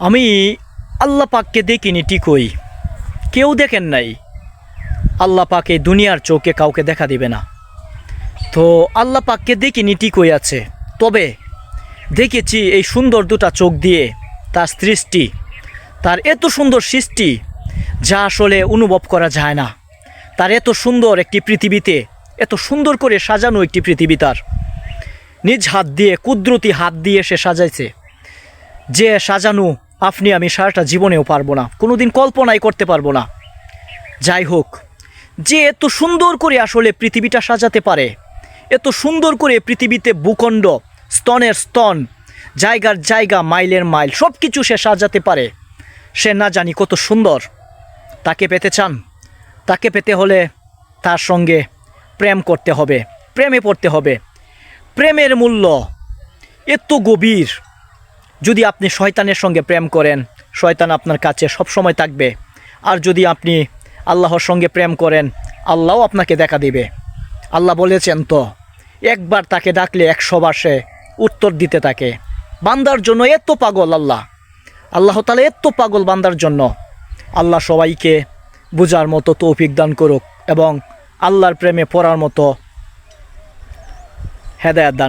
আমি আল্লাহ পাককে দেখিনি ঠিকই, কেউ দেখেন নাই। আল্লাহ পাক এই দুনিয়ার চোখে কাউকে দেখা দিবে না। তো আল্লাহ পাককে দেখিনি ঠিকই আছে, তবে দেখেছি এই সুন্দর দুটা চোখ দিয়ে তার সৃষ্টি, তার এত সুন্দর সৃষ্টি যা আসলে অনুভব করা যায় না। তার এত সুন্দর একটি পৃথিবীতে, এত সুন্দর করে সাজানো একটি পৃথিবী, তার নিজ হাত দিয়ে, কুদরতি হাত দিয়ে সে সাজাইছে, যে সাজানো আপনি আমি সারাটা জীবনেও পারবো না, কোনো দিন কল্পনাই করতে পারবো না। যাই হোক, যে এত সুন্দর করে আসলে পৃথিবীটা সাজাতে পারে, এত সুন্দর করে পৃথিবীতে ভূখণ্ড, স্তনের স্তন, জায়গার জায়গা, মাইলের মাইল সব কিছু সে সাজাতে পারে, সে না জানি কত সুন্দর। তাকে পেতে চান? তাকে পেতে হলে তার সঙ্গে প্রেম করতে হবে, প্রেমে পড়তে হবে। প্রেমের মূল্য এত গভীর। যদি আপনি শয়তানের সঙ্গে প্রেম করেন, শয়তান আপনার কাছে সব সময় থাকবে। আর যদি আপনি আল্লাহর সঙ্গে প্রেম করেন, আল্লাহও আপনাকে দেখা দিবে। আল্লাহ বলেছেন তো, একবার তাকে ডাকলে 100 বার সে উত্তর দিতে থাকে। বান্দার জন্য এত পাগল আল্লাহ, আল্লাহ তাআলা এত পাগল বান্দার জন্য। আল্লাহ সবাইকে বোঝার মতো তৌফিক দান করুক এবং আল্লাহর প্রেমে পড়ার মতো হেদায়েত দান।